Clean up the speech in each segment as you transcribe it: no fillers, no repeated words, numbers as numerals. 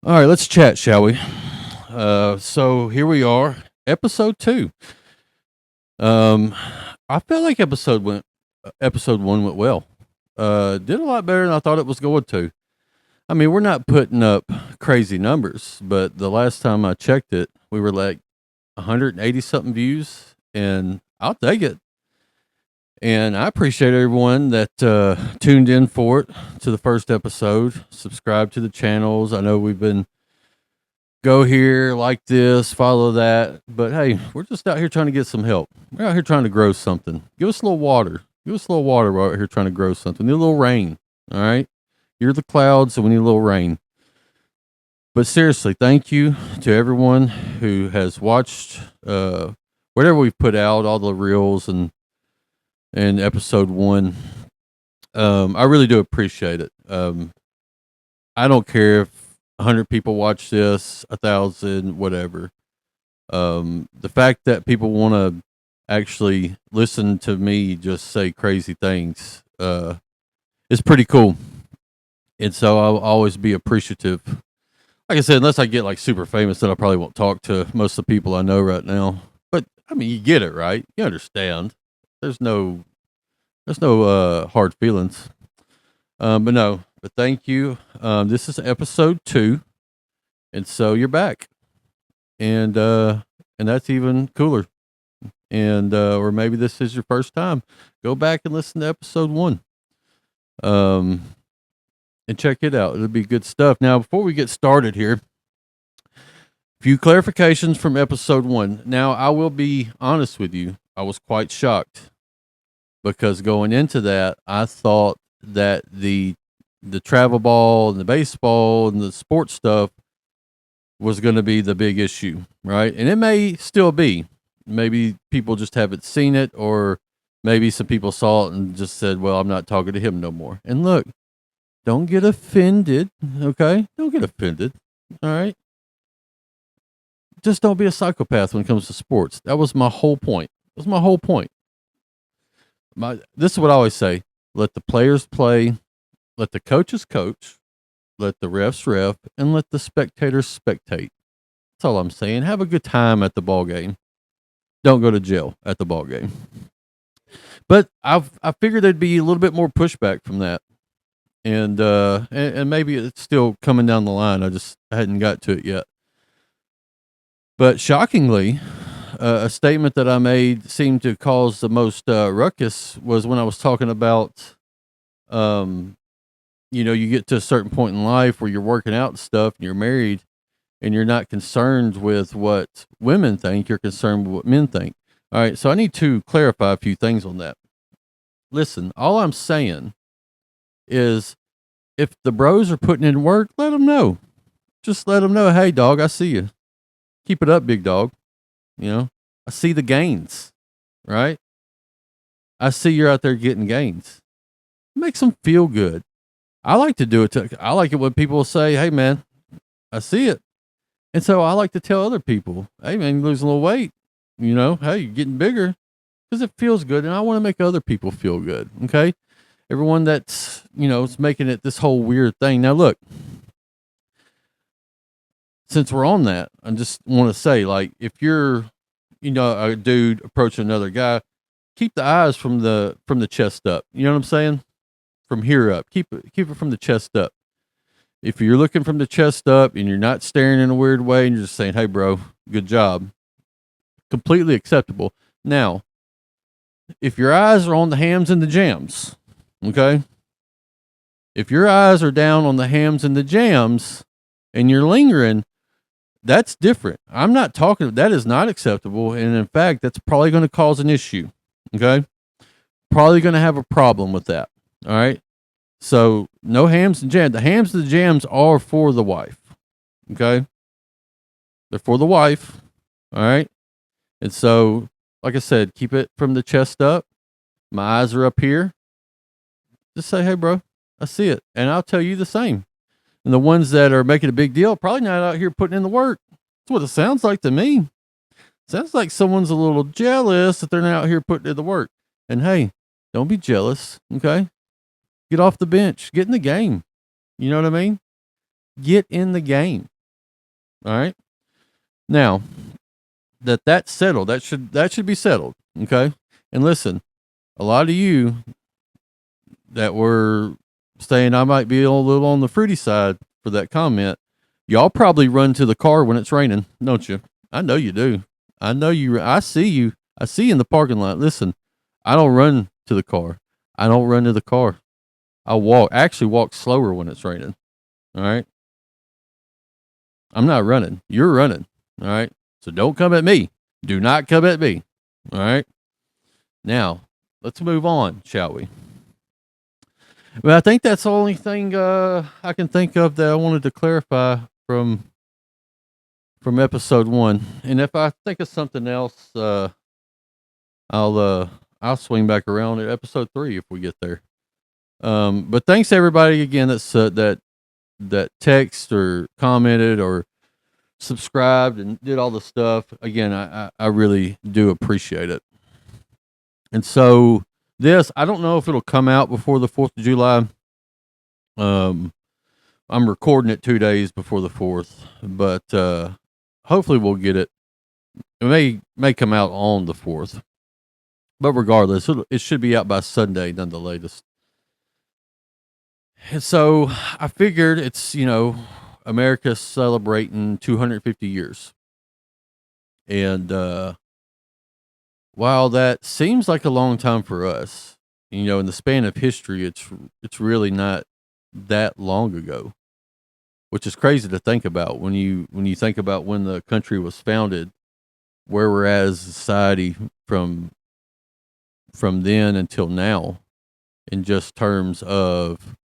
All right, let's chat, shall we? So here we are, episode 2. Um, I felt like episode 1 went well. Did a lot better than I thought it was going to. I mean, we're not putting up crazy numbers, but the last time I checked it, we were like 180 something views, and I'll take it. And I appreciate everyone that tuned in for it to the first episode. Subscribe to the channels. I know we've been go here, like this, follow that. But hey, we're just out here trying to get some help. We're out here trying to grow something. Give us a little water. Give us a little water. We're out here trying to grow something. We need a little rain. All right. You're the clouds, so we need a little rain. But seriously, thank you to everyone who has watched whatever we've put out, all the reels and episode 1. I really do appreciate it. I don't care if 100 people watch this, 1,000, whatever. The fact that people want to actually listen to me just say crazy things is pretty cool. And so I'll always be appreciative. Like I said, unless I get like super famous, then I probably won't talk to most of the people I know right now. But I mean, you get it, right? You understand. There's no hard feelings. But thank you. This is episode 2, and so you're back, and that's even cooler. And or maybe this is your first time. Go back and listen to episode 1, and check it out. It'll be good stuff. Now, before we get started here, a few clarifications from episode 1. Now, I will be honest with you. I was quite shocked because going into that, I thought that the travel ball and the baseball and the sports stuff was going to be the big issue, right? And it may still be. Maybe people just haven't seen it, or maybe some people saw it and just said, well, I'm not talking to him no more. And look, don't get offended, okay? Don't get offended, all right? Just don't be a psychopath when it comes to sports. That was my whole point. This is what I always say. Let the players play. Let the coaches coach, let the refs ref, and let the spectators spectate. That's all I'm saying. Have a good time at the ball game. Don't go to jail at the ball game. But I figured there'd be a little bit more pushback from that, and maybe it's still coming down the line. I hadn't got to it yet. But shockingly, a statement that I made seemed to cause the most ruckus was when I was talking about you get to a certain point in life where you're working out and stuff and you're married and you're not concerned with what women think, you're concerned with what men think. All right, so I need to clarify a few things on that. Listen, all I'm saying is if the bros are putting in work, let them know. Just let them know, hey, dog, I see you. Keep it up, big dog. I see the gains, right? I see you're out there getting gains. It makes them feel good. I like to do it. I like it when people say, hey, man, I see it. And so I like to tell other people, hey, man, you're losing a little weight. Hey, you're getting bigger, because it feels good. And I want to make other people feel good. Okay. Everyone that's, is making it this whole weird thing. Now, look, since we're on that, I just want to say, like, if you're, a dude approaching another guy, keep the eyes from the chest up. You know what I'm saying? From here up. Keep it from the chest up. If you're looking from the chest up and you're not staring in a weird way and you're just saying, hey, bro, good job, completely acceptable. Now, if your eyes are on the hams and the jams, okay? If your eyes are down on the hams and the jams and you're lingering, that's different. I'm not talking, that is not acceptable. And in fact, that's probably going to cause an issue, okay? Probably going to have a problem with that. All right. So no hams and jams. The hams and the jams are for the wife. Okay. They're for the wife. All right. And so, like I said, keep it from the chest up. My eyes are up here. Just say, hey, bro, I see it. And I'll tell you the same. And the ones that are making a big deal, probably not out here putting in the work. That's what it sounds like to me. Sounds like someone's a little jealous that they're not out here putting in the work. And hey, don't be jealous. Okay. Get off the bench. Get in the game. You know what I mean? Get in the game. All right. Now that's settled. That should be settled. Okay. And listen, a lot of you that were saying I might be a little on the fruity side for that comment, y'all probably run to the car when it's raining, don't you? I know you do. I know you. I see you. I see you in the parking lot. Listen, I don't run to the car. I don't run to the car. I walk. Actually, walk slower when it's raining. All right. I'm not running. You're running. All right. So don't come at me. Do not come at me. All right. Now, let's move on, shall we? Well, I think that's the only thing I can think of that I wanted to clarify from episode 1. And if I think of something else, I'll I'll swing back around at episode 3 if we get there. But thanks everybody again that text or commented or subscribed and did all the stuff. Again, I really do appreciate it. And so this, I don't know if it'll come out before the 4th of July. I'm recording it 2 days before the 4th, but hopefully we'll get it. It may come out on the 4th, but regardless, it should be out by Sunday, none the latest. And so I figured it's, America celebrating 250 years. And while that seems like a long time for us, in the span of history, it's really not that long ago, which is crazy to think about when you think about when the country was founded, where we're at as a society from then until now, in just terms of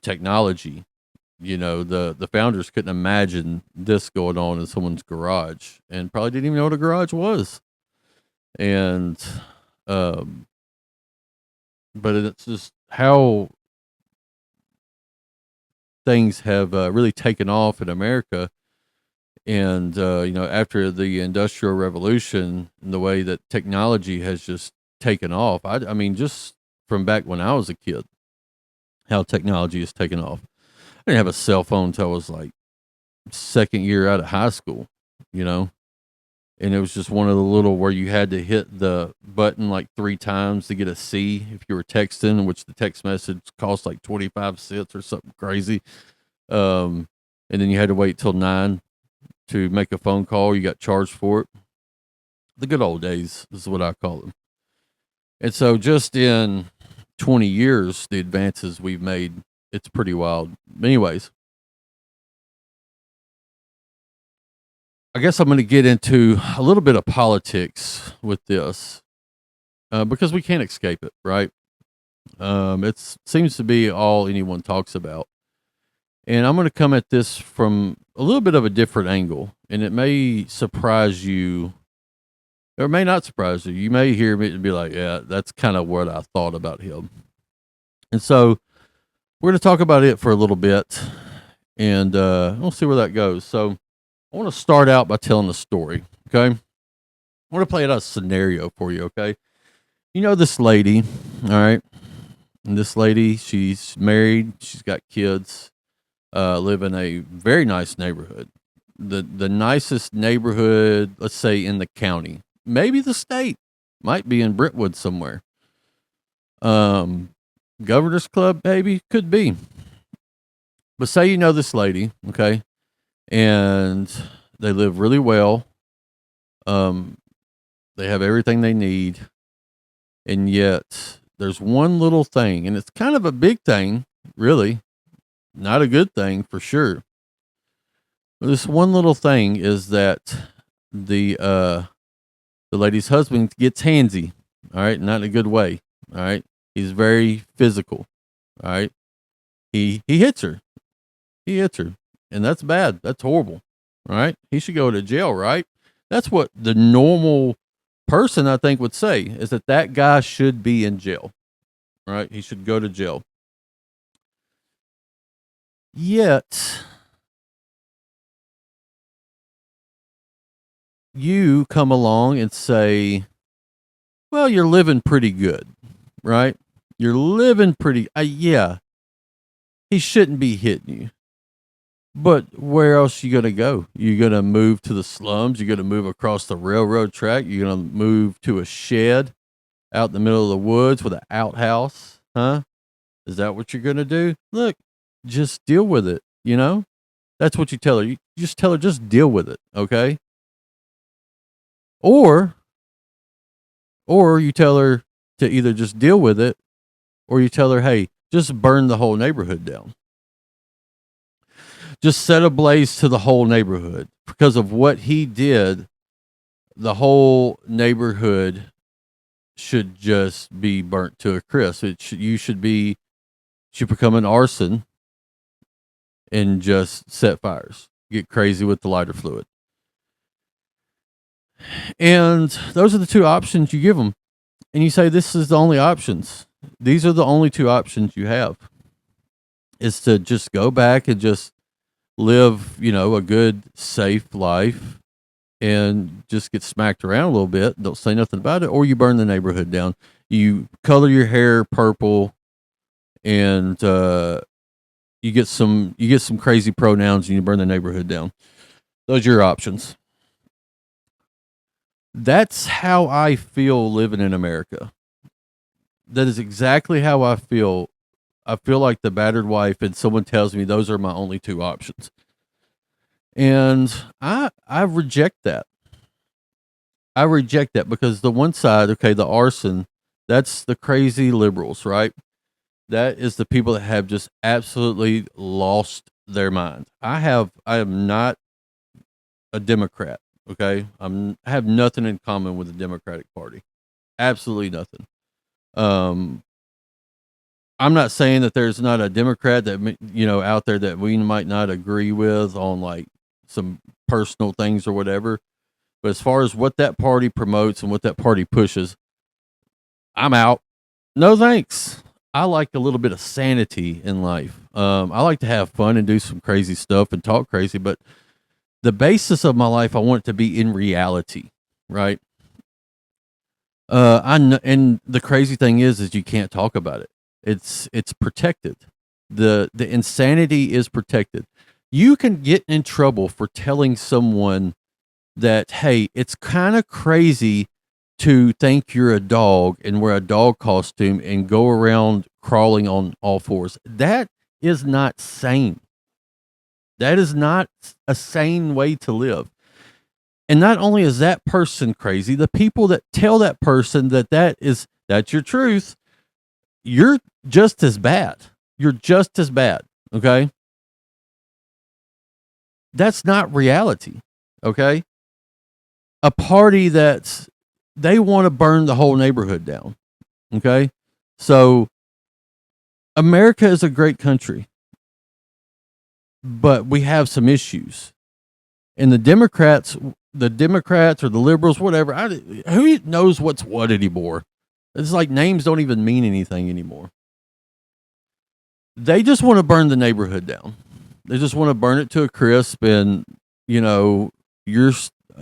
technology. The founders couldn't imagine this going on in someone's garage, and probably didn't even know what a garage was. And but it's just how things have really taken off in America. And after the Industrial Revolution, and the way that technology has just taken off, I mean, just from back when I was a kid, how technology has taken off. I didn't have a cell phone until I was like second year out of high school, and it was just one of the little where you had to hit the button like 3 times to get a C if you were texting, which the text message cost like 25 cents or something crazy. And then you had to wait till 9 to make a phone call. You got charged for it. The good old days is what I call them. And so just in 20 years, the advances we've made, it's pretty wild. Anyways, I guess I'm going to get into a little bit of politics with this, because we can't escape it, right? It seems to be all anyone talks about. And I'm going to come at this from a little bit of a different angle, and it may surprise you, or it may not surprise you. You may hear me and be like, yeah, that's kind of what I thought about him. And so we're going to talk about it for a little bit, and we'll see where that goes. So I want to start out by telling a story, okay? I want to play out a scenario for you, okay? This lady, all right? And this lady, she's married, she's got kids, live in a very nice neighborhood. The nicest neighborhood, let's say, in the county. Maybe the state. Might be in Brentwood somewhere. Governor's Club, maybe, could be. But say this lady, okay? And they live really well. They have everything they need. And yet there's one little thing, and it's kind of a big thing, really. Not a good thing for sure. But this one little thing is that the lady's husband gets handsy, all right? Not in a good way, all right? He's very physical, all right? He hits her. He hits her. And that's bad. That's horrible. All right. He should go to jail, right? That's what the normal person, I think, would say, is that guy should be in jail. Right? He should go to jail. Yet you come along and say, well, you're living pretty good, right? You're living pretty, yeah. He shouldn't be hitting you. But where else you gonna go? You gonna move to the slums? You gonna move across the railroad track? You gonna move to a shed out in the middle of the woods with an outhouse? Huh? Is that what you're gonna do? Look, just deal with it. That's what you tell her. You just tell her, just deal with it, okay? Or you tell her to either just deal with it, or you tell her, hey, just burn the whole neighborhood down. Just set ablaze to the whole neighborhood. Because of what he did, the whole neighborhood should just be burnt to a crisp. You should become an arson and just set fires. Get crazy with the lighter fluid. And those are the two options you give them. And you say, this is the only options. These are the only two options you have. Is to just go back and just live, a good, safe life and just get smacked around a little bit. Don't say nothing about it. Or you burn the neighborhood down. You color your hair purple and you get some crazy pronouns and you burn the neighborhood down. Those are your options. That's how I feel living in America. That is exactly how I feel. I feel like the battered wife, and someone tells me those are my only two options. And I reject that. I reject that because the one side, okay, the arson, that's the crazy liberals, right? That is the people that have just absolutely lost their mind. I am not a Democrat, okay? I have nothing in common with the Democratic Party. Absolutely nothing. I'm not saying that there's not a Democrat that out there that we might not agree with on like some personal things or whatever. But as far as what that party promotes and what that party pushes, I'm out. No thanks. I like a little bit of sanity in life. I like to have fun and do some crazy stuff and talk crazy, but the basis of my life, I want it to be in reality, right? And the crazy thing is you can't talk about it. It's protected. The insanity is protected. You can get in trouble for telling someone that, hey, it's kind of crazy to think you're a dog and wear a dog costume and go around crawling on all fours. That is not sane. That is not a sane way to live. And not only is that person crazy, the people that tell that person that's your truth, you're just as bad. You're just as bad. Okay. That's not reality. Okay. A party they want to burn the whole neighborhood down. Okay. So America is a great country, but we have some issues. And the Democrats or the liberals, whatever, who knows what's what anymore? It's like names don't even mean anything anymore. They just want to burn the neighborhood down. They just want to burn it to a crisp. And,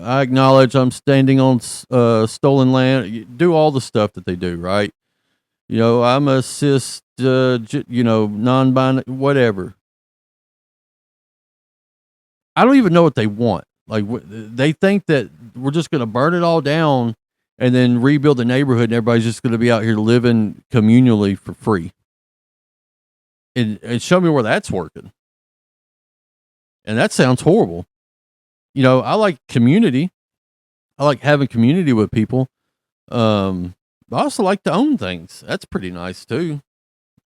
I acknowledge I'm standing on stolen land. You do all the stuff that they do, right? I'm a cis, non-binary, whatever. I don't even know what they want. Like they think that we're just going to burn it all down and then rebuild the neighborhood, and everybody's just going to be out here living communally for free. And show me where that's working. And that sounds horrible. I like community. I like having community with people. I also like to own things. That's pretty nice too.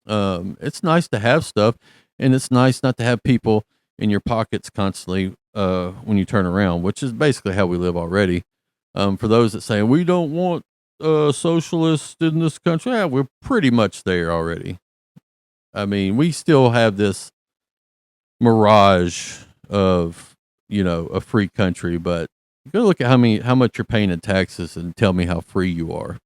It's nice to have stuff, and it's nice not to have people in your pockets constantly when you turn around, which is basically how we live already. For those that say we don't want socialists in this country, we're pretty much there already. I mean, we still have this mirage of a free country, but go look at how much you're paying in taxes and tell me how free you are.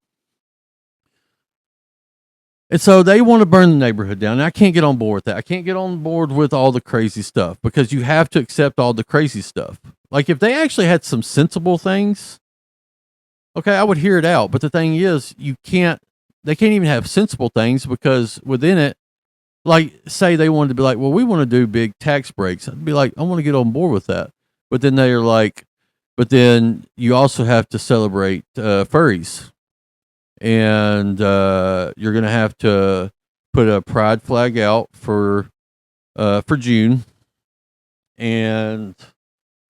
And so they want to burn the neighborhood down. And I can't get on board with that. I can't get on board with all the crazy stuff because you have to accept all the crazy stuff. Like if they actually had some sensible things, okay, I would hear it out. But the thing is, they can't even have sensible things because within it, like say they wanted to be like, well, we want to do big tax breaks. I'd be like, I want to get on board with that. But then they're like, but then you also have to celebrate furries, and you're gonna have to put a pride flag out for June, and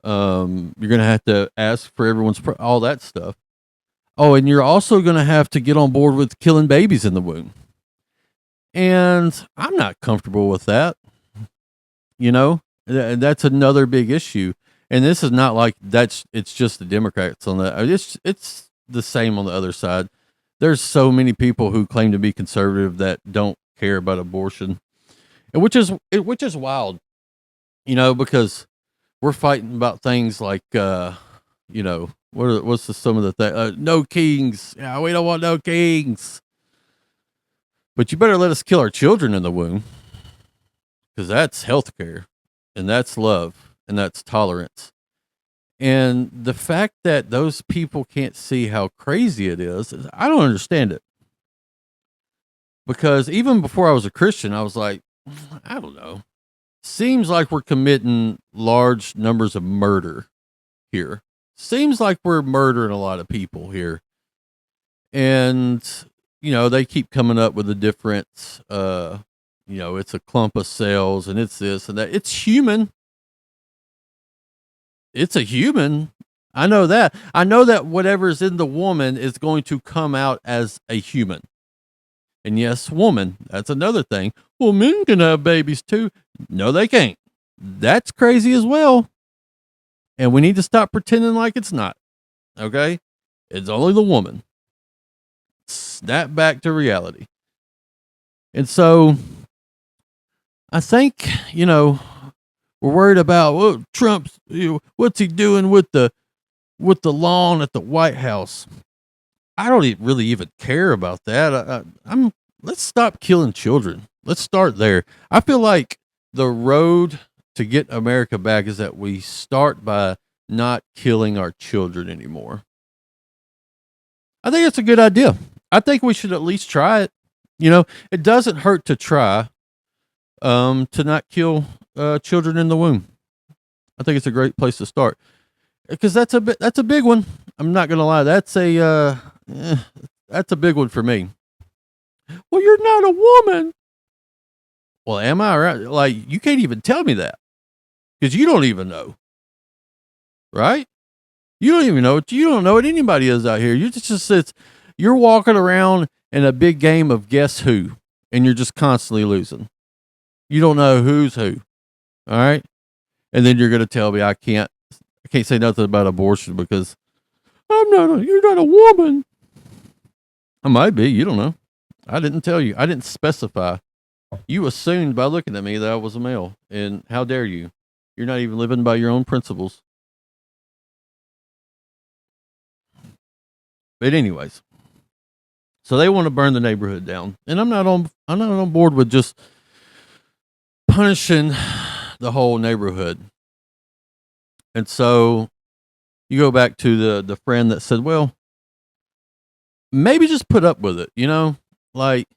you're gonna have to ask for everyone's all that stuff. Oh, and you're also gonna have to get on board with killing babies in the womb. And I'm not comfortable with that. You know, that's another big issue. And this is not like it's just the Democrats on that. It's the same on the other side. There's so many people who claim to be conservative that don't care about abortion, and which is wild. Because we're fighting about things like what's some of the things? No kings. Yeah, we don't want no kings. But you better let us kill our children in the womb, because that's healthcare, and that's love, and that's tolerance. And the fact that those people can't see how crazy it is, I don't understand it. Because even before I was a Christian, I was like, I don't know. Seems like we're committing large numbers of murder here. Seems like we're murdering a lot of people here. And, they keep coming up with a different, it's a clump of cells and it's this and that. It's human. It's a human. I know that. I know that whatever's in the woman is going to come out as a human. And yes, woman, that's another thing. Well, men can have babies too. No, they can't. That's crazy as well. And we need to stop pretending like it's not. Okay? It's only the woman. Snap back to reality. And so I think, we're worried about Trump's, what's he doing with the lawn at the White House. I don't really even care about that. Let's stop killing children. Let's start there. I feel like the road to get America back is that we start by not killing our children anymore. I think it's a good idea. I think we should at least try it. It doesn't hurt to try to not kill children in the womb. I think it's a great place to start, because that's a big one. I'm not gonna lie. That's a big one for me. Well, you're not a woman. Well, am I right? Like, you can't even tell me that, because you don't even know, right? You don't even know. You don't know what anybody is out here. You're walking around in a big game of guess who, and you're just constantly losing. You don't know who's who. All right. And then you're going to tell me I can't say nothing about abortion because you're not a woman. I might be. You don't know. I didn't tell you. I didn't specify. You assumed by looking at me that I was a male. And how dare you? You're not even living by your own principles. But anyways, so they want to burn the neighborhood down. And I'm not on board with just punishing the whole neighborhood. And so you go back to the friend that said, well, maybe just put up with it, like,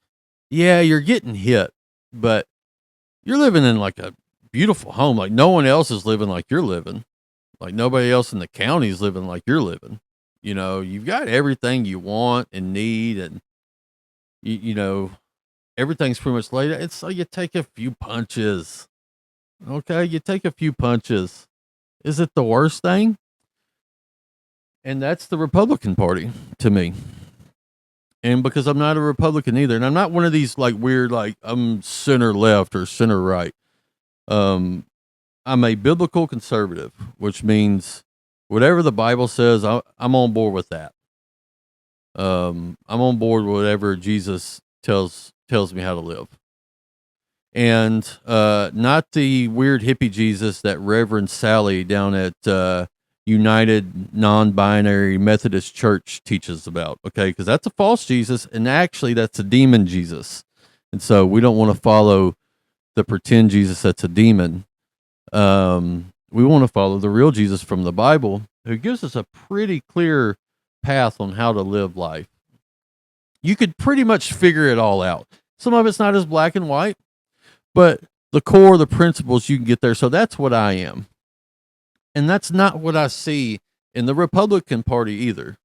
yeah, you're getting hit, but you're living in like a beautiful home. Like, no one else is living like you're living. Like, nobody else in the county is living like you're living. You've got everything you want and need, and everything's pretty much laid out. It's so you take a few punches. Okay, you take a few punches. Is it the worst thing? And that's the Republican Party to me. And because I'm not a Republican either, and I'm not one of these like weird, like I'm center left or center right. I'm a biblical conservative, which means whatever the Bible says, I'm on board with that. I'm on board with whatever Jesus tells me how to live. And not the weird hippie Jesus that Reverend Sally down at United Non-Binary Methodist Church teaches about, okay? Because that's a false Jesus, and actually that's a demon Jesus. And so we don't want to follow the pretend Jesus that's a demon. We want to follow the real Jesus from the Bible, who gives us a pretty clear path on how to live life. You could pretty much figure it all out. Some of it's not as black and white, but the core, the principles, you can get there. So that's what I am. And that's not what I see in the Republican Party either.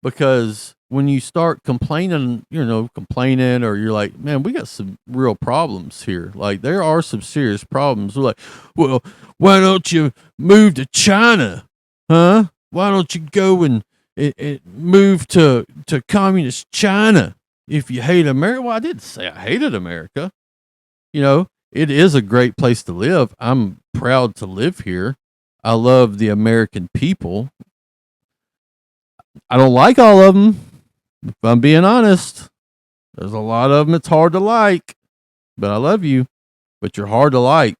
Because when you start complaining, or you're like, man, we got some real problems here. Like, there are some serious problems. We're like, well, why don't you move to China? Huh? Why don't you go and move to communist China if you hate America? Well, I didn't say I hated America. It is a great place to live. I'm proud to live here. I love the American people. I don't like all of them. If I'm being honest, there's a lot of them it's hard to like, but I love you, but you're hard to like.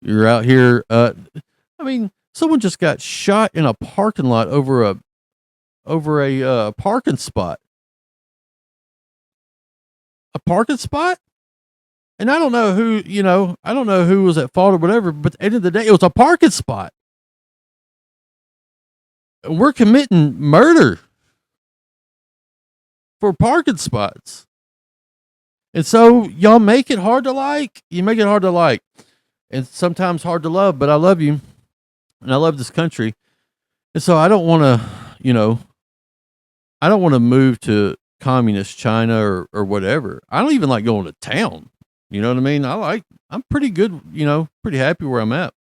You're out here. Someone just got shot in a parking lot over a parking spot. A parking spot? And I don't know who was at fault or whatever, but at the end of the day, it was a parking spot. We're committing murder for parking spots. And so y'all make it hard to like. You make it hard to like. And sometimes hard to love, but I love you. And I love this country. And so I don't want to move to communist China or whatever. I don't even like going to town. You know what I mean? I'm pretty good, pretty happy where I'm at.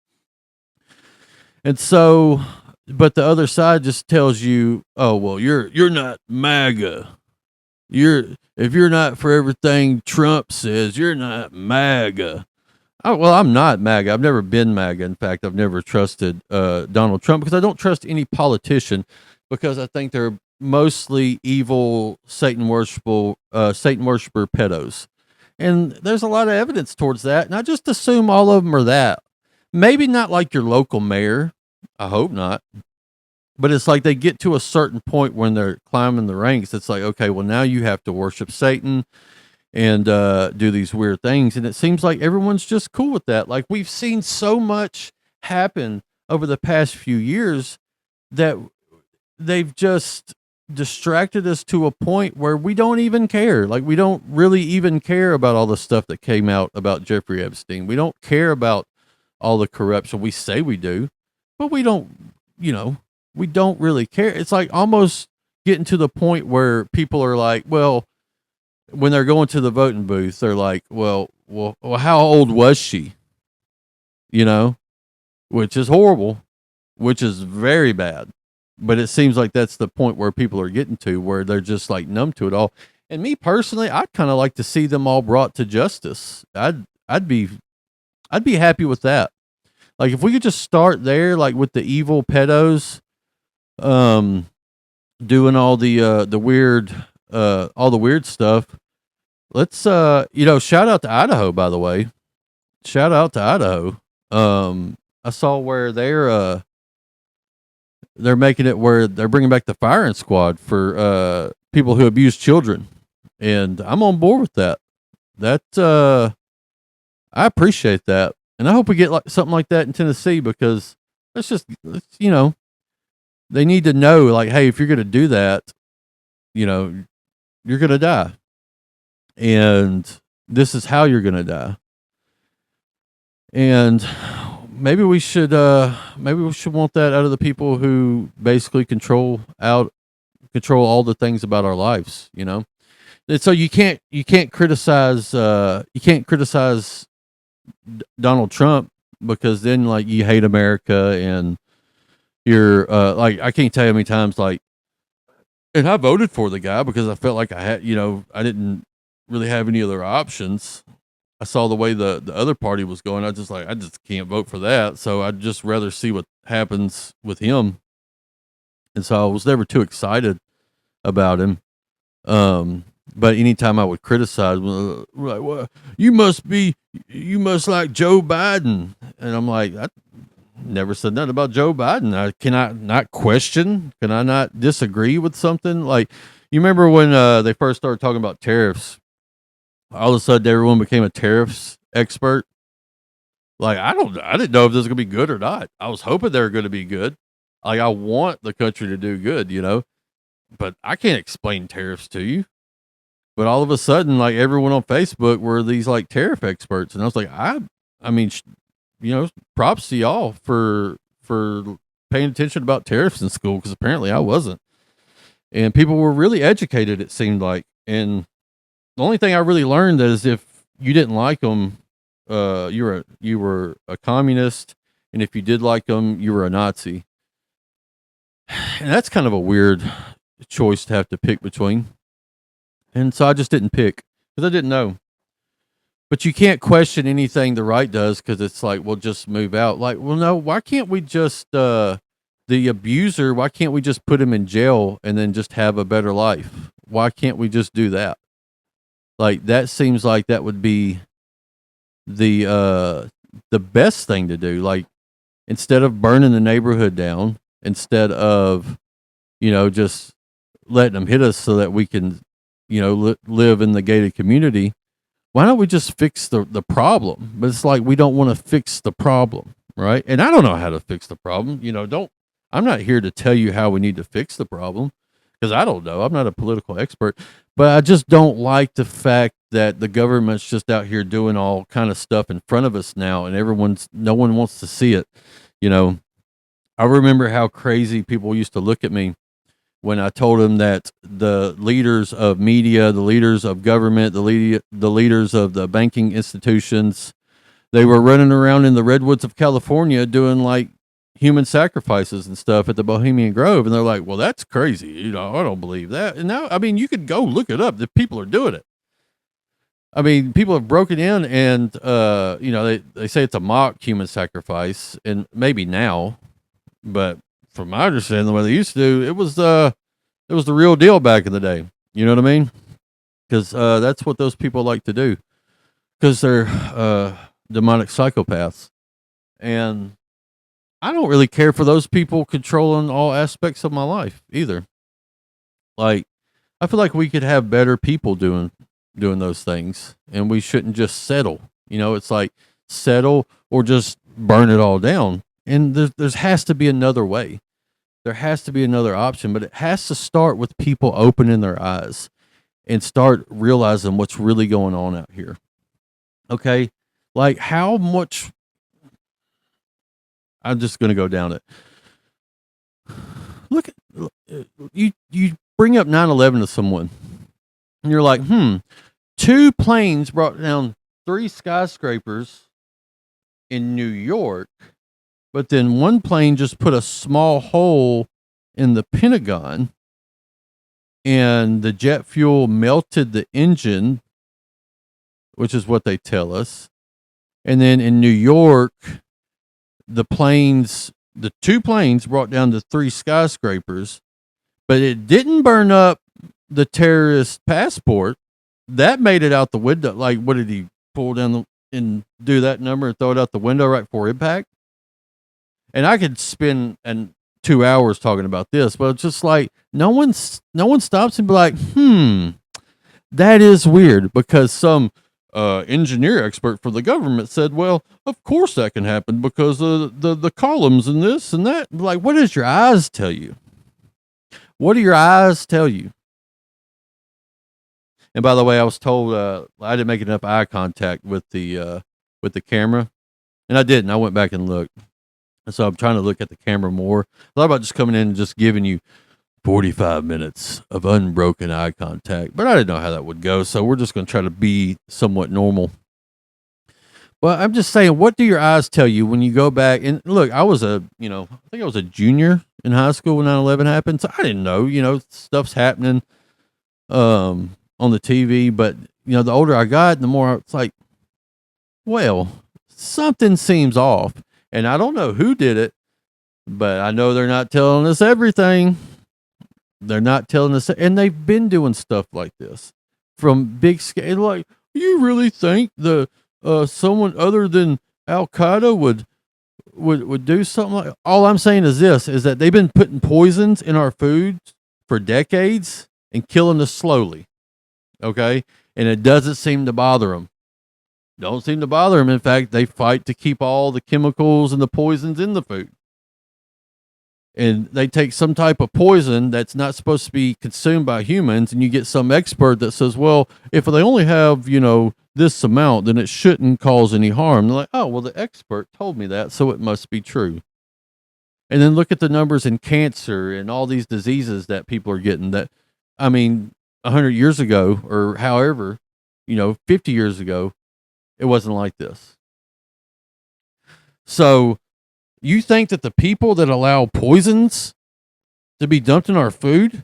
And so, but the other side just tells you, oh, well, you're not MAGA. If you're not for everything Trump says, you're not MAGA. Oh, well, I'm not MAGA. I've never been MAGA. In fact, I've never trusted Donald Trump because I don't trust any politician because I think they're mostly evil Satan worshiper pedos. And there's a lot of evidence towards that. And I just assume all of them are that. Maybe not like your local mayor. I hope not. But it's like they get to a certain point when they're climbing the ranks. It's like, okay, well, now you have to worship Satan and do these weird things. And it seems like everyone's just cool with that. Like, we've seen so much happen over the past few years that they've just distracted us to a point where we don't even care. Like, we don't really even care about all the stuff that came out about Jeffrey Epstein. We don't care about all the corruption. We say we do, but we don't really care. It's like almost getting to the point where people are like, well, when they're going to the voting booth, they're like, well, how old was she? Which is horrible, which is very bad. But it seems like that's the point where people are getting to, where they're just like numb to it all. And me personally, I'd kind of like to see them all brought to justice. I'd be happy with that. Like, if we could just start there, like with the evil pedos, doing all the weird stuff. Let's shout out to Idaho, by the way. Shout out to Idaho. I saw where they're making it where they're bringing back the firing squad for people who abuse children, and I'm on board with that. I appreciate that, and I hope we get like something like that in Tennessee, because they need to know, like, hey, if you're going to do that, you're going to die, and this is how you're going to die. And maybe we should want that out of the people who basically control all the things about our lives, And so you can't criticize Donald Trump, because then, like, you hate America, and you're like, I can't tell you how many times, like, and I voted for the guy because I felt like I had, I didn't really have any other options. I saw the way the other party was going. I just can't vote for that. So I'd just rather see what happens with him. And so I was never too excited about him. But anytime I would criticize, like, well, you must like Joe Biden. And I'm like, I never said nothing about Joe Biden. Can I not question? Can I not disagree with something? Like, you remember when they first started talking about tariffs? All of a sudden, everyone became a tariffs expert. Like, I didn't know if this was gonna be good or not. I was hoping they were going to be good. Like, I want the country to do good, but I can't explain tariffs to you. But all of a sudden, like everyone on Facebook were these like tariff experts, and I was like, I mean, props to y'all for paying attention about tariffs in school, because apparently I wasn't, and people were really educated. It seemed like, and the only thing I really learned is if you didn't like them, you were a communist, and if you did like them, you were a Nazi. And that's kind of a weird choice to have to pick between. And so I just didn't pick because I didn't know. But you can't question anything the right does, because it's like, well, just move out. Like, well, no, why can't we just, the abuser, why can't we just put him in jail and then just have a better life? Why can't we just do that? Like, that seems like that would be the best thing to do. Like, instead of burning the neighborhood down, instead of, just letting them hit us so that we can, live in the gated community, why don't we just fix the problem? But it's like, we don't want to fix the problem, right? And I don't know how to fix the problem. I'm not here to tell you how we need to fix the problem, because I don't know. I'm not a political expert, but I just don't like the fact that the government's just out here doing all kind of stuff in front of us now, and no one wants to see it. I remember how crazy people used to look at me when I told them that the leaders of media, the leaders of government, the leaders of the banking institutions, they were running around in the redwoods of California doing like human sacrifices and stuff at the Bohemian Grove. And they're like, well, that's crazy. I don't believe that. And now, I mean, you could go look it up. The people are doing it. I mean, people have broken in and, they say it's a mock human sacrifice, and maybe now, but from my understanding, the way they used to do, it was the real deal back in the day. You know what I mean? Because that's what those people like to do, because they're demonic psychopaths. And I don't really care for those people controlling all aspects of my life either. Like, I feel like we could have better people doing those things, and we shouldn't just settle. It's like, settle or just burn it all down. And there has to be another way. There has to be another option, but it has to start with people opening their eyes and start realizing what's really going on out here. Okay? Like, how much... I'm just going to go down it. Look, you bring up 9/11 to someone, and you're like, 2 planes brought down 3 skyscrapers in New York, but then 1 plane just put a small hole in the Pentagon, and the jet fuel melted the engine, which is what they tell us. And then in New York, the 2 planes brought down the 3 skyscrapers, but it didn't burn up the terrorist passport. That made it out the window. Like, what did he pull down and do that number and throw it out the window right before impact? And I could spend 2 hours talking about this, but it's just like, no one stops and be like, that is weird, because some engineer expert for the government said, well, of course that can happen because of the columns and this and that. Like, what does your eyes tell you? What do your eyes tell you? And by the way, I was told I didn't make enough eye contact with the camera, and I didn't. I went back and looked. And so I'm trying to look at the camera more. I thought about just coming in and just giving you 45 minutes of unbroken eye contact, but I didn't know how that would go. So we're just going to try to be somewhat normal. But I'm just saying, what do your eyes tell you when you go back and look? I was I think I was a junior in high school when 9/11 happened. So I didn't know, stuff's happening on the TV. But, the older I got, the more it's like, well, something seems off. And I don't know who did it, but I know they're not telling us everything. They're not telling us, and they've been doing stuff like this from big scale. Like, you really think someone other than Al Qaeda would do something like? All I'm saying is this: is that they've been putting poisons in our food for decades and killing us slowly. Okay, and it doesn't seem to bother them. Don't seem to bother them. In fact, they fight to keep all the chemicals and the poisons in the food. and they take some type of poison that's not supposed to be consumed by humans, and you get some expert that says, well, if they only have, this amount, then it shouldn't cause any harm. They're like, oh, well, the expert told me that, so it must be true. And then look at the numbers in cancer and all these diseases that people are getting. That, I mean, 100 years ago or however, 50 years ago, it wasn't like this. So you think that the people that allow poisons to be dumped in our food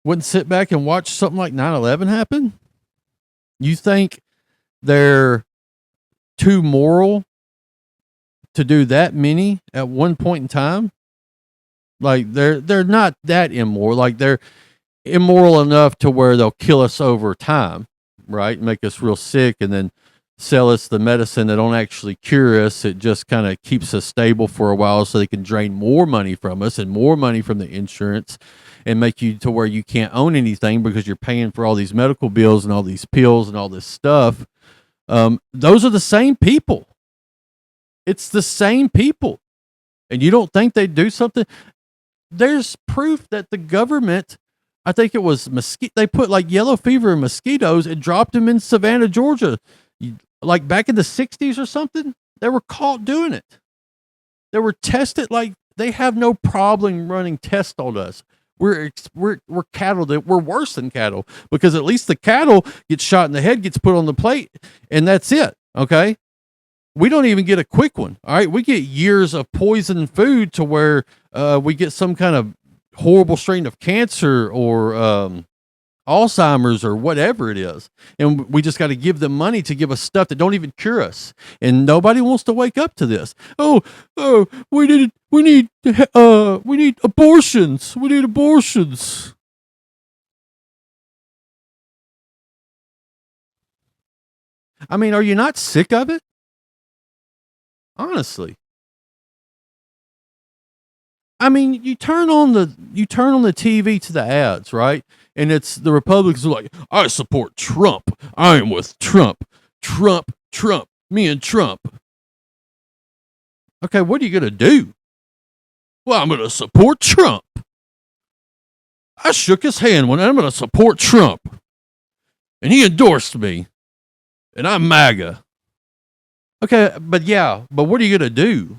wouldn't sit back and watch something like 9/11 happen? You think they're too moral to do that many at one point in time? Like they're not that immoral. Like they're immoral enough to where they'll kill us over time, right? Make us real sick and then sell us the medicine that don't actually cure us. It just kind of keeps us stable for a while so they can drain more money from us and more money from the insurance and make you to where you can't own anything because you're paying for all these medical bills and all these pills and all this stuff. Those are the same people. It's the same people. And you don't think they'd do something? There's proof that the government, I think it was they put like yellow fever in mosquitoes and dropped them in Savannah, Georgia. Like back in the 60s or something, they were caught doing it. They were tested. Like they have no problem running tests on us. We're cattle that we're worse than cattle because at least the cattle gets shot in the head, gets put on the plate, and that's it. Okay. We don't even get a quick one. All right. We get years of poisoned food to where we get some kind of horrible strain of cancer or Alzheimer's or whatever it is. And we just got to give them money to give us stuff that don't even cure us. And nobody wants to wake up to this. Oh, we need abortions. We need abortions. I mean, are you not sick of it? Honestly. I mean, you turn on the TV to the ads, right? And it's the Republicans are like, I support Trump. I am with Trump. Trump. Me and Trump. Okay, what are you going to do? Well, I'm going to support Trump. I shook his hand when I'm going to support Trump. And he endorsed me. And I'm MAGA. Okay, but what are you going to do?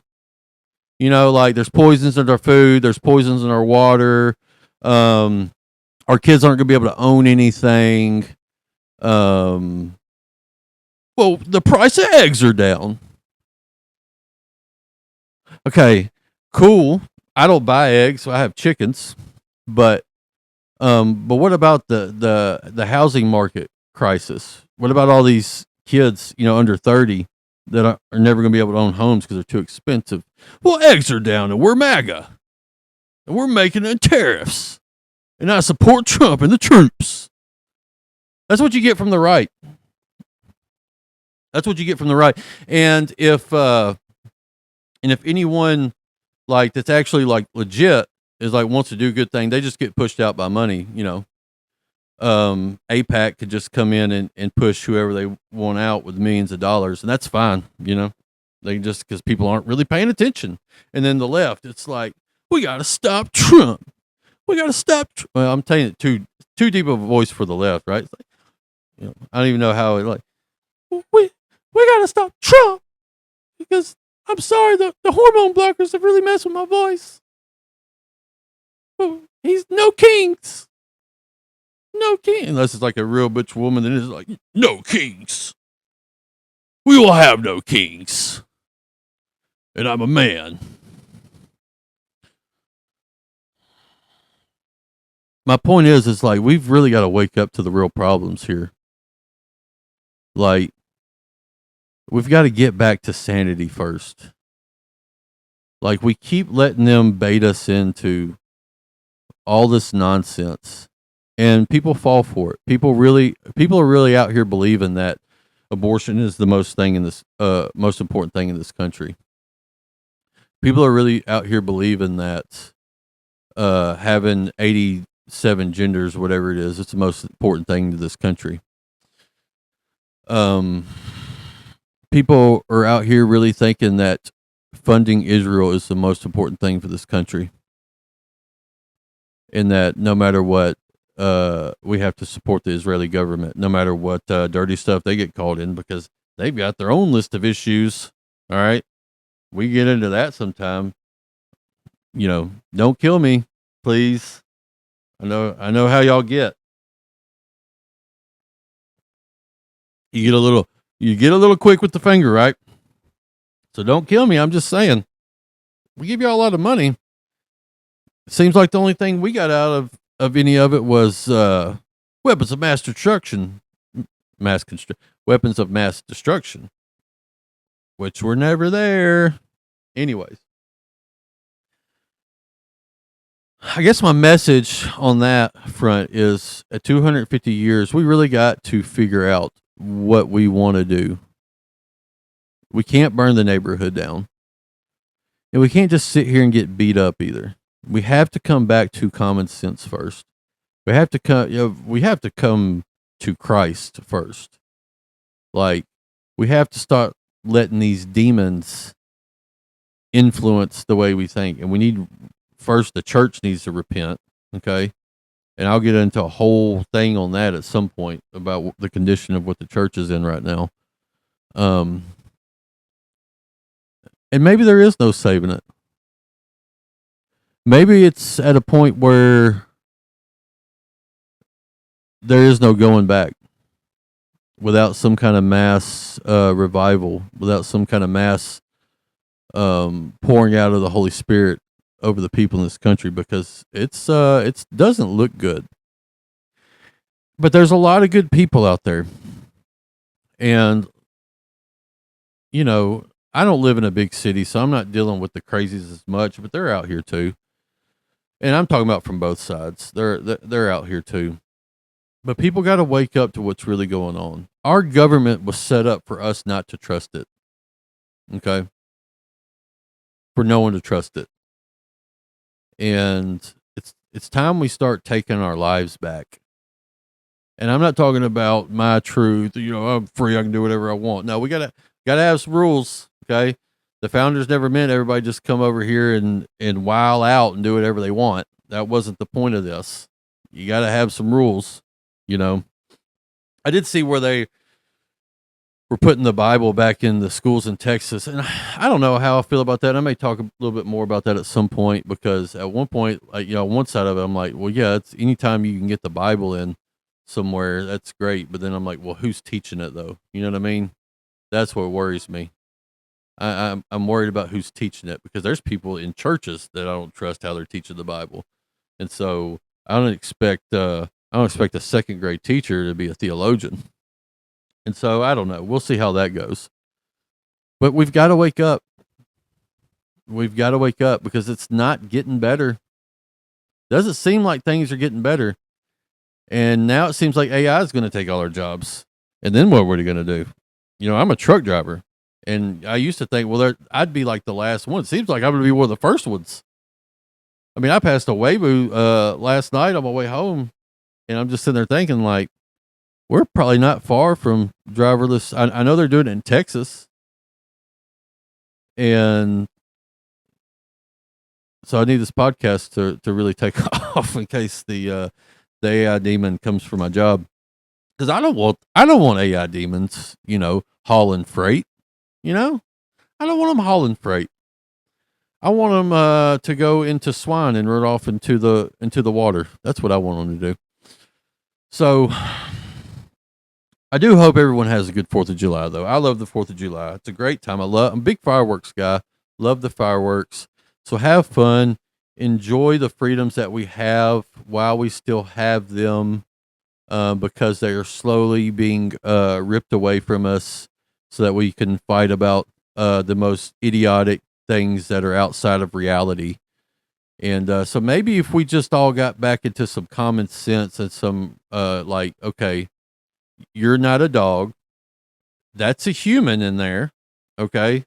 Like there's poisons in our food, there's poisons in our water. Our kids aren't going to be able to own anything. Well, the price of eggs are down. Okay, cool. I don't buy eggs, so I have chickens. But what about the housing market crisis? What about all these kids, under 30 that are never going to be able to own homes because they're too expensive? Well, eggs are down and we're MAGA. And we're making it tariffs. And I support Trump and the troops. That's what you get from the right. That's what you get from the right. And if anyone like that's actually like legit is like wants to do a good thing, they just get pushed out by money, APAC could just come in and push whoever they want out with millions of dollars, and that's fine, They just because people aren't really paying attention. And then the left, it's like, we got to stop Trump. We got to stop. Well, I'm telling you, too deep of a voice for the left, right? It's like, I don't even know how it like. We got to stop Trump because I'm sorry, the hormone blockers have really messed with my voice. Oh, he's no kings. No king, unless it's like a real bitch woman, then it's like, no kings. We will have no kings. And I'm a man. My point is like, we've really got to wake up to the real problems here. Like, we've got to get back to sanity first. Like, we keep letting them bait us into all this nonsense. And people fall for it. People are really out here believing that abortion is the most important thing in this country. People are really out here believing that having 87 genders, whatever it is, it's the most important thing to this country. People are out here really thinking that funding Israel is the most important thing for this country. in that no matter what, we have to support the Israeli government, no matter what dirty stuff they get called in, because they've got their own list of issues. All right, we get into that sometime. Don't kill me, please. I know how y'all get. You get a little quick with the finger, right? So don't kill me. I'm just saying, we give y'all a lot of money. It seems like the only thing we got out of any of it was weapons of mass destruction, weapons of mass destruction, which were never there. Anyways, I guess my message on that front is at 250 years, we really got to figure out what we want to do. We can't burn the neighborhood down. And we can't just sit here and get beat up either. We have to come back to common sense first. We have to come to Christ first. Like, we have to start letting these demons influence the way we think. And we need first, the church needs to repent, okay? And I'll get into a whole thing on that at some point about the condition of what the church is in right now. And maybe there is no saving it. Maybe it's at a point where there is no going back without some kind of mass revival, without some kind of mass pouring out of the Holy Spirit over the people in this country, because it doesn't look good. But there's a lot of good people out there. And I don't live in a big city, so I'm not dealing with the crazies as much, but they're out here too. And I'm talking about from both sides. They're out here too. But people got to wake up to what's really going on. Our government was set up for us not to trust it. Okay? For no one to trust it. And it's time we start taking our lives back. And I'm not talking about my truth, I'm free, I can do whatever I want. No, we gotta have some rules. Okay. The founders never meant everybody just come over here and while out and do whatever they want. That wasn't the point of this. You gotta have some rules, I did see where they were putting the Bible back in the schools in Texas. And I don't know how I feel about that. I may talk a little bit more about that at some point, because at one point, on one side of it, I'm like, well, yeah, it's anytime you can get the Bible in somewhere, that's great. But then I'm like, well, who's teaching it though? You know what I mean? That's what worries me. I'm worried about who's teaching it, because there's people in churches that I don't trust how they're teaching the Bible. And so I don't expect a second grade teacher to be a theologian. And so I don't know. We'll see how that goes. But we've got to wake up. We've got to wake up, because it's not getting better. Doesn't seem like things are getting better. And now it seems like AI is going to take all our jobs. And then what are we going to do? I'm a truck driver. And I used to think, well, I'd be like the last one. It seems like I'm going to be one of the first ones. I mean, I passed a Weibo last night on my way home. And I'm just sitting there thinking, like, we're probably not far from driverless. I know they're doing it in Texas. And so I need this podcast to really take off in case the AI demon comes for my job. Because I don't want AI demons, hauling freight. I don't want them hauling freight. I want them to go into swine and run off into the water. That's what I want them to do. So I do hope everyone has a good 4th of July, though. I love the 4th of July. It's a great time. I'm a big fireworks guy. Love the fireworks. So have fun. Enjoy the freedoms that we have while we still have them, because they are slowly being ripped away from us, so that we can fight about the most idiotic things that are outside of reality. And so maybe if we just all got back into some common sense and some okay, you're not a dog. That's a human in there. Okay.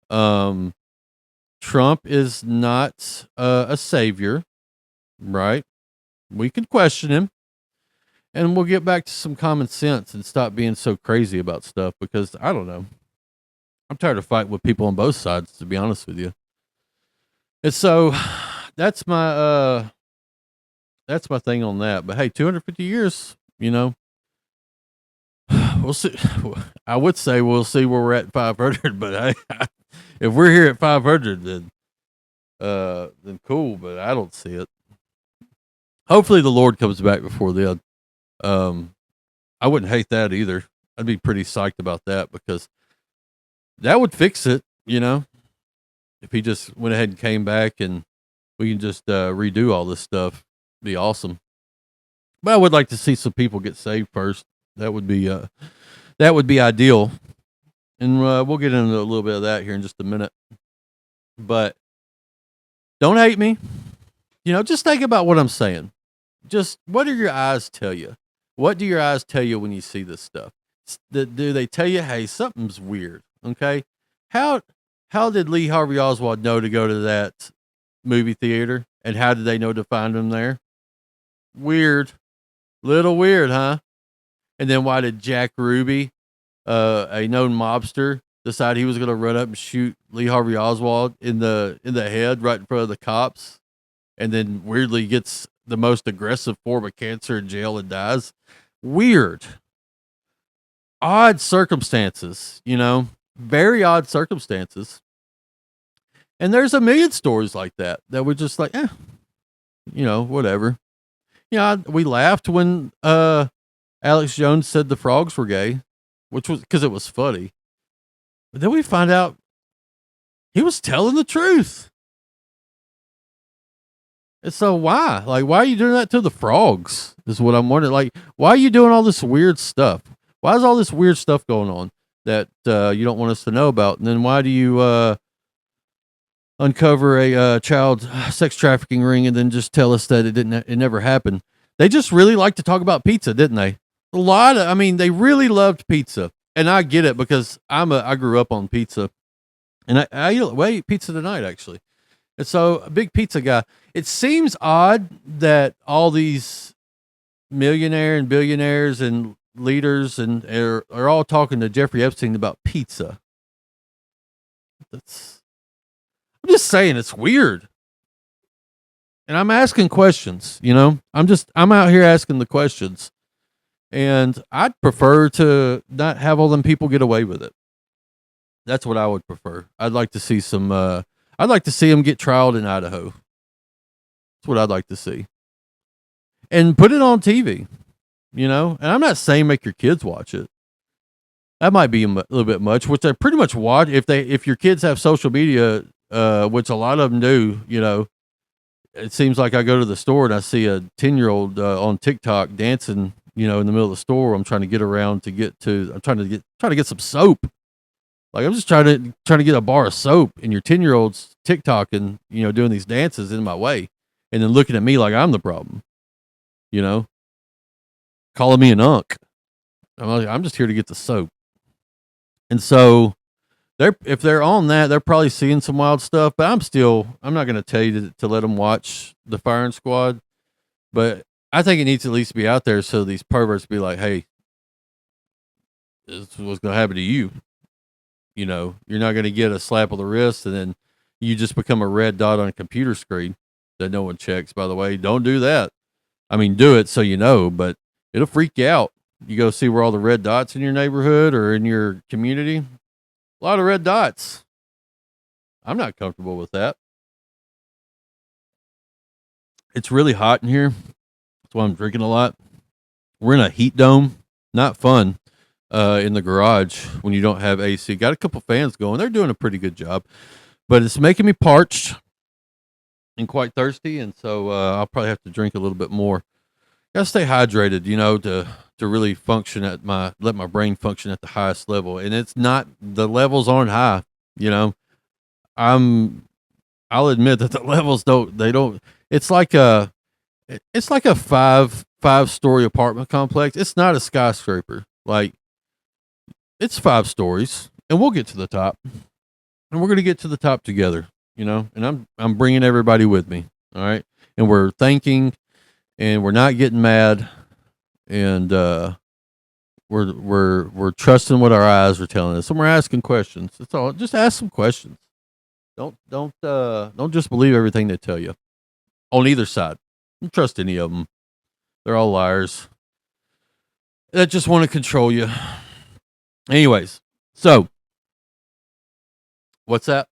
Trump is not a savior, right? We can question him, and we'll get back to some common sense and stop being so crazy about stuff, because I don't know. I'm tired of fighting with people on both sides, to be honest with you. And so that's my that's my thing on that. But hey, 250 years, we'll see. I would say we'll see where we're at 500, but if we're here at 500, then cool. But I don't see it. Hopefully, the Lord comes back before then. I wouldn't hate that either. I'd be pretty psyched about that because that would fix it. If he just went ahead and came back and we can just redo all this stuff, be awesome. But I would like to see some people get saved first. That would be ideal, and we'll get into a little bit of that here in just a minute. But don't hate me. Just think about what I'm saying. Just what do your eyes tell you? What do your eyes tell you when you see this stuff? Do they tell you, hey, something's weird? Okay, how did Lee Harvey Oswald know to go to that movie theater, and how did they know to find him there? Weird, little weird, huh? And then why did Jack Ruby, a known mobster, decide he was going to run up and shoot Lee Harvey Oswald in the head right in front of the cops, and then weirdly gets the most aggressive form of cancer in jail and dies? Weird. Odd circumstances, very odd circumstances. And there's a million stories like that we're just like, whatever. We laughed when Alex Jones said the frogs were gay, which was because it was funny. But then we find out he was telling the truth. And so why? Like, why are you doing that to the frogs? Is what I'm wondering. Like, why are you doing all this weird stuff? Why is all this weird stuff going on that you don't want us to know about? And then why do you uncover a child sex trafficking ring and then just tell us that it never happened? They just really like to talk about pizza, didn't they? They really loved pizza, and I get it because I grew up on pizza, and I ate pizza tonight actually. And so, a big pizza guy. It seems odd that all these millionaire and billionaires and leaders and are all talking to Jeffrey Epstein about pizza. I'm just saying it's weird. And I'm asking questions, I'm out here asking the questions. And I'd prefer to not have all them people get away with it. That's what I would prefer. I'd like to see I'd like to see them get trialed in Idaho. That's what I'd like to see. And put it on TV, And I'm not saying make your kids watch it. That might be a little bit much, which I pretty much watch. If your kids have social media, which a lot of them do, it seems like I go to the store and I see a 10-year-old on TikTok dancing, in the middle of the store. I'm trying to get around I'm trying to get some soap. Like, I'm just trying to get a bar of soap, and your 10-year-old's TikToking, doing these dances in my way, and then looking at me like I'm the problem, calling me an unk. I'm just here to get the soap. And so if they're on that, they're probably seeing some wild stuff, but I'm not going to tell you to let them watch the Firing Squad, but I think it needs to at least be out there so these perverts be like, hey, this is what's going to happen to you. You're not going to get a slap on the wrist and then you just become a red dot on a computer screen that no one checks, by the way. Don't do that. Do it so but it'll freak you out. You go see where all the red dots in your neighborhood or in your community. A lot of red dots. I'm not comfortable with that. It's really hot in here. That's why I'm drinking a lot. We're in a heat dome. Not fun. In the garage when you don't have AC. Got a couple fans going. They're doing a pretty good job, but it's making me parched and quite thirsty, and so I'll probably have to drink a little bit more. Gotta stay hydrated, to really function let my brain function at the highest level. And it's not, the levels aren't high, I'll admit that the levels don't. It's like a 5-story apartment complex. It's not a skyscraper. Like, it's 5 stories, and we'll get to the top, and we're going to get to the top together, and I'm bringing everybody with me. All right. And we're thinking, and we're not getting mad, and we're trusting what our eyes are telling us, and we're asking questions. That's all. Just ask some questions. Don't just believe everything they tell you on either side. Don't trust any of them. They're all liars that just want to control you. Anyways, so what's that?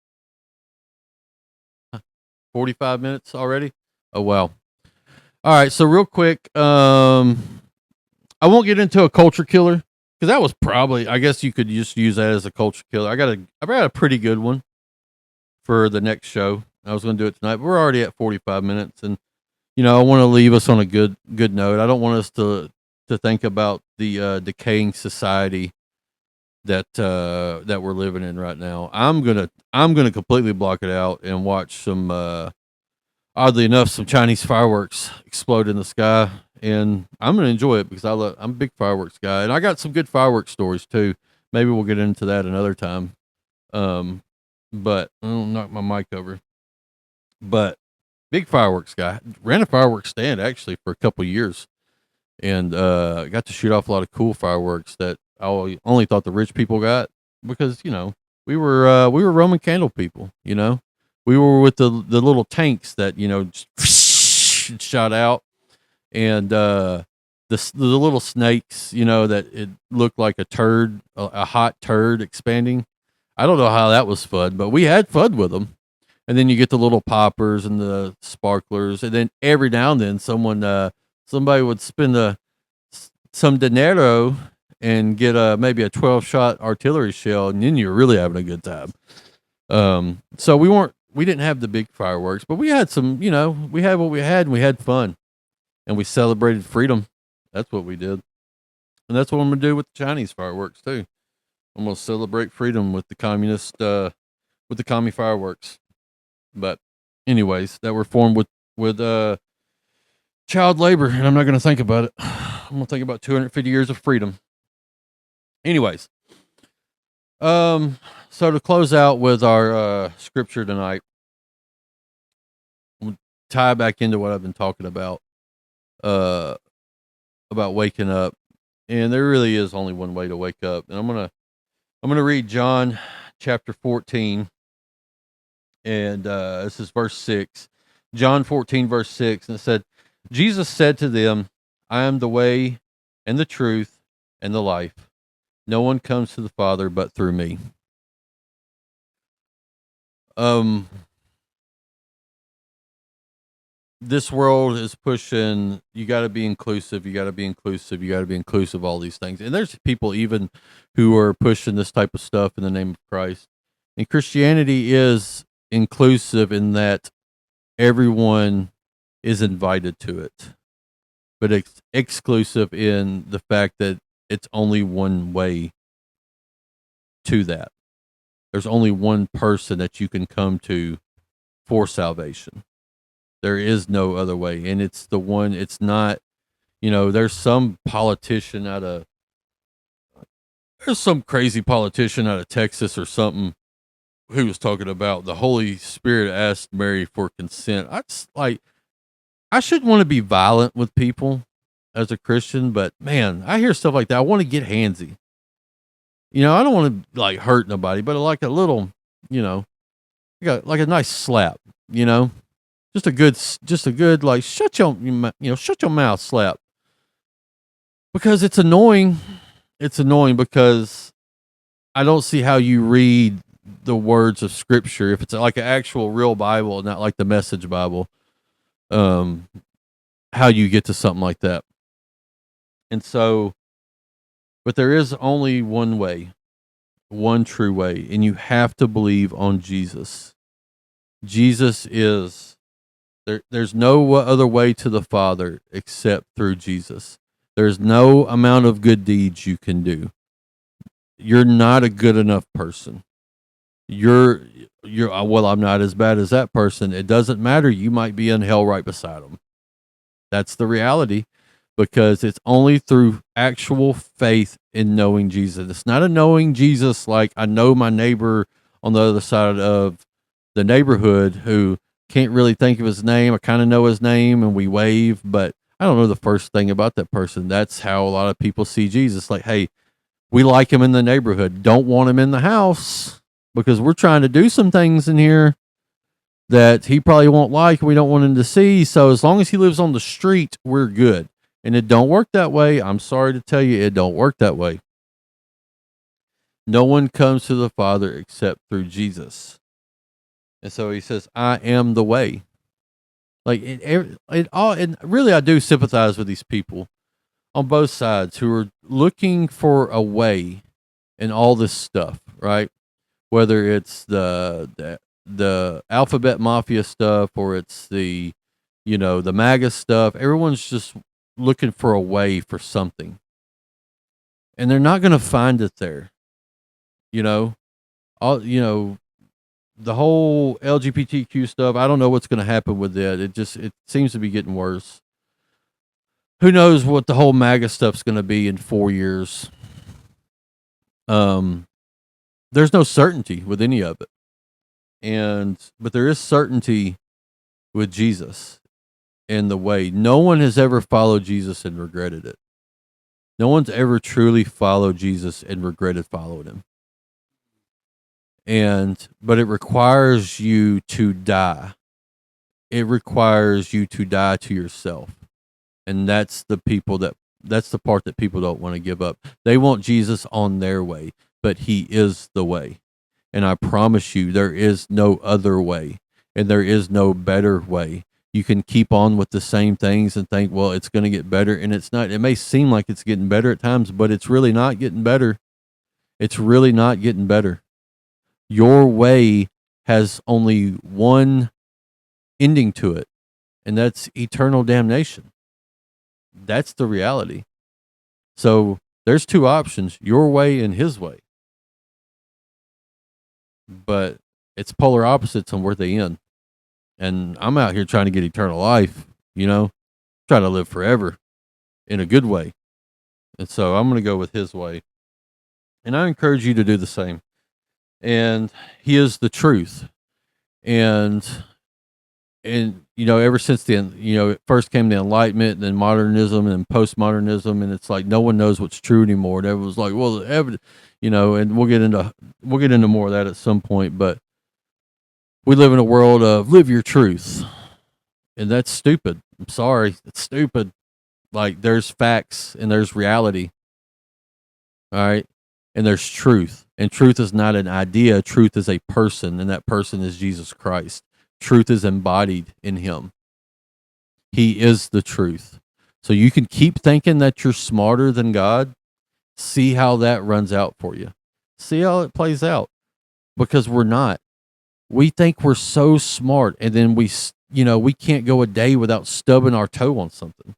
45 minutes already? Oh, wow. All right. So real quick, I won't get into a culture killer because that was probably, I guess you could just use that as a culture killer. I got a pretty good one for the next show. I was going to do it tonight, but we're already at 45 minutes, and I want to leave us on a good note. I don't want us to think about the decaying society that we're living in right now. I'm gonna completely block it out and watch some oddly enough some Chinese fireworks explode in the sky, and I'm gonna enjoy it because I'm a big fireworks guy, and I got some good fireworks stories too. Maybe we'll get into that another time. But I'll knock my mic over. But big fireworks guy. Ran a fireworks stand actually for a couple years, and got to shoot off a lot of cool fireworks that I only thought the rich people got because we were Roman candle people. We were with the little tanks that just shot out, and the little snakes that it looked like a turd, a hot turd expanding. I don't know how that was fun, but we had fun with them. And then you get the little poppers and the sparklers, and then every now and then somebody would spend some dinero and get maybe a 12-shot artillery shell, and then you're really having a good time. So we didn't have the big fireworks, but we had some. We had what we had, and we had fun, and we celebrated freedom. That's what we did, and that's what I'm gonna do with the Chinese fireworks too. I'm gonna celebrate freedom with the commie fireworks. But anyways, that were formed with child labor, and I'm not going to think about it. I'm going to think about 250 years of freedom. Anyways, so to close out with our scripture tonight, we'll tie back into what I've been talking about waking up, and there really is only one way to wake up, and I'm gonna read John chapter 14. And this is verse 6. John 14, verse 6. And it said, Jesus said to them, I am the way and the truth and the life. No one comes to the Father but through me. This world is pushing, you got to be inclusive, you got to be inclusive, you got to be inclusive, all these things. And there's people even who are pushing this type of stuff in the name of Christ. And Christianity is inclusive in that everyone is invited to it, but it's exclusive in the fact that it's only one way to that. There's only one person that you can come to for salvation. There is no other way, and it's the one. It's not, there's some crazy politician out of Texas or something who was talking about the Holy Spirit asked Mary for consent. I shouldn't want to be violent with people as a Christian, but man, I hear stuff like that. I want to get handsy. I don't want to hurt nobody, but like a little, like a nice slap, just a good shut your mouth slap, because it's annoying. It's annoying because I don't see how you read the words of scripture if it's like an actual real Bible, not like the Message Bible. How you get to something like that. And so, but there is only one way, one true way, and you have to believe on Jesus. Jesus is there's no other way to the Father except through Jesus. There's no amount of good deeds you can do. You're not a good enough person. You're well, I'm not as bad as that person. It doesn't matter. You might be in hell right beside them. That's the reality, because it's only through actual faith in knowing Jesus. It's not a knowing Jesus like I know my neighbor on the other side of the neighborhood who can't really think of his name. I kind of know his name and we wave, but I don't know the first thing about that person. That's how a lot of people see Jesus. Like, hey, we like him in the neighborhood. Don't want him in the house, because we're trying to do some things in here, that he probably won't like and we don't want him to see. So as long as he lives on the street, we're good. And it don't work that way. I'm sorry to tell you, it don't work that way. No one comes to the Father except through Jesus. And so he says, I am the way. Like it all, and really, I do sympathize with these people on both sides who are looking for a way in all this stuff, right? Whether it's the alphabet mafia stuff or it's the the MAGA stuff, everyone's just looking for a way for something, and they're not going to find it there. You know, all the whole LGBTQ stuff. I don't know what's going to happen with it. It seems to be getting worse. Who knows what the whole MAGA stuff's going to be in 4 years? There's no certainty with any of it, but there is certainty with Jesus and the way. No one has ever followed Jesus and regretted it. No one's ever truly followed Jesus and regretted following him. But it requires you to die. It requires you to die to yourself. And that's the part that people don't want to give up. They want Jesus on their way, but he is the way. And I promise you, there is no other way, and there is no better way. You can keep on with the same things and think, well, it's going to get better, and it's not. It may seem like it's getting better at times, but it's really not getting better. It's really not getting better. Your way has only one ending to it, and that's eternal damnation. That's the reality. So there's two options, your way and his way. But it's polar opposites on where they end. And I'm out here trying to get eternal life, trying to live forever in a good way. And so I'm going to go with his way. And I encourage you to do the same. And he is the truth. And ever since then, it first came the Enlightenment, and then modernism, and then postmodernism, and it's like no one knows what's true anymore. And everyone's like, well, the evidence, and we'll get into more of that at some point. But we live in a world of live your truth, and that's stupid. I'm sorry, it's stupid. Like there's facts and there's reality, all right, and there's truth, and truth is not an idea. Truth is a person, and that person is Jesus Christ. Truth is embodied in him. He is the truth. So you can keep thinking that you're smarter than God. See how that runs out for you. See how it plays out. Because we're not. We think we're so smart, and then we can't go a day without stubbing our toe on something.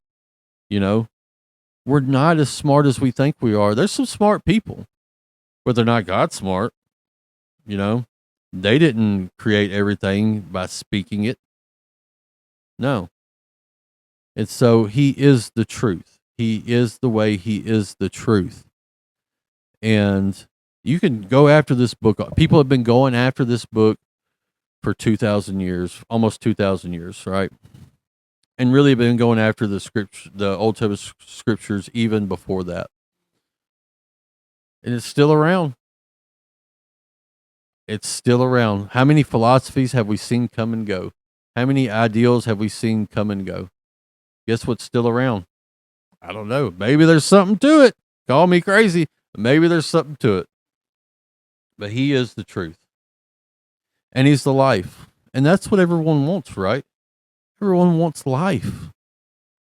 We're not as smart as we think we are. There's some smart people, but they're not God smart. They didn't create everything by speaking it. No. And so he is the truth. He is the way. He is the truth. And you can go after this book. People have been going after this book for 2,000 years, almost 2,000 years, right? And really been going after the Old Testament scriptures even before that. And it's still around. It's still around. How many philosophies have we seen come and go? How many ideals have we seen come and go? Guess what's still around? I don't know. Maybe there's something to it. Call me crazy. Maybe there's something to it. But he is the truth. And he's the life. And that's what everyone wants, right? Everyone wants life.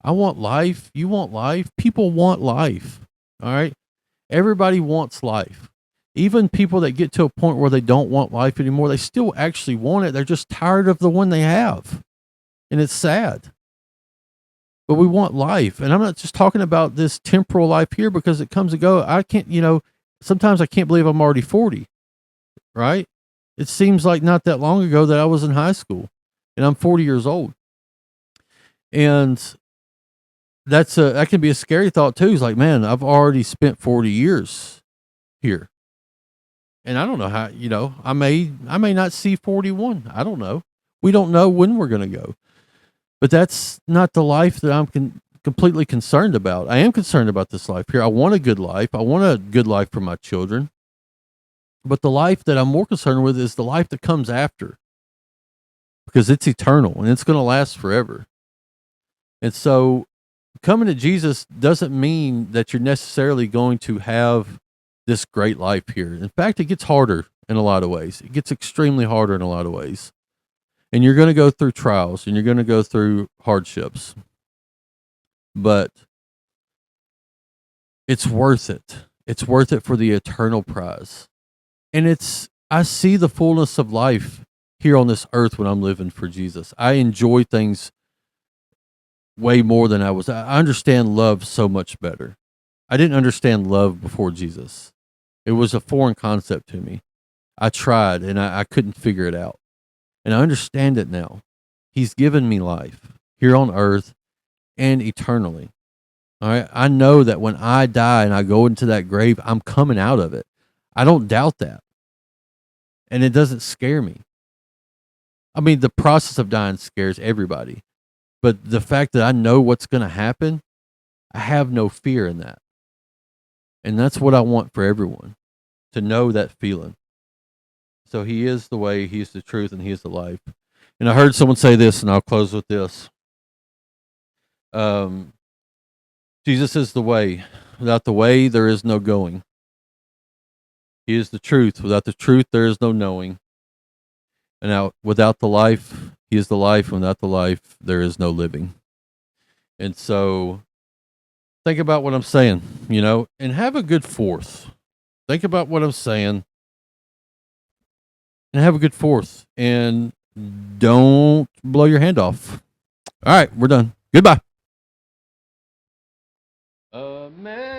I want life. You want life. People want life. All right? Everybody wants life. Even people that get to a point where they don't want life anymore, they still actually want it. They're just tired of the one they have. And it's sad. But we want life. And I'm not just talking about this temporal life here because it comes and goes. I can't, sometimes I can't believe I'm already 40, right? It seems like not that long ago that I was in high school and I'm 40 years old. And that can be a scary thought too. It's like, man, I've already spent 40 years here. And I don't know how, I may not see 41. I don't know. We don't know when we're going to go. But that's not the life that I'm completely concerned about. I am concerned about this life here. I want a good life. I want a good life for my children. But the life that I'm more concerned with is the life that comes after. because it's eternal and it's going to last forever. And so coming to Jesus doesn't mean that you're necessarily going to have this great life here. In fact, it gets harder in a lot of ways. It gets extremely harder in a lot of ways. And you're going to go through trials and you're going to go through hardships. But it's worth it. It's worth it for the eternal prize. And I see the fullness of life here on this earth when I'm living for Jesus. I enjoy things way more than I understand love so much better. I didn't understand love before Jesus. It was a foreign concept to me. I tried and I couldn't figure it out. And I understand it now. He's given me life here on earth and eternally. All right. I know that when I die and I go into that grave, I'm coming out of it. I don't doubt that. And it doesn't scare me. I mean, the process of dying scares everybody. But the fact that I know what's going to happen, I have no fear in that. And that's what I want for everyone, to know that feeling. So he is the way, he is the truth, and he is the life. And I heard someone say this, and I'll close with this. Jesus is the way. Without the way, there is no going. He is the truth. Without the truth, there is no knowing. And now, without the life, he is the life. Without the life, there is no living. And so, think about what I'm saying, and have a good fourth. Think about what I'm saying and have a good fourth. And don't blow your hand off. All right, we're done. Goodbye. Man.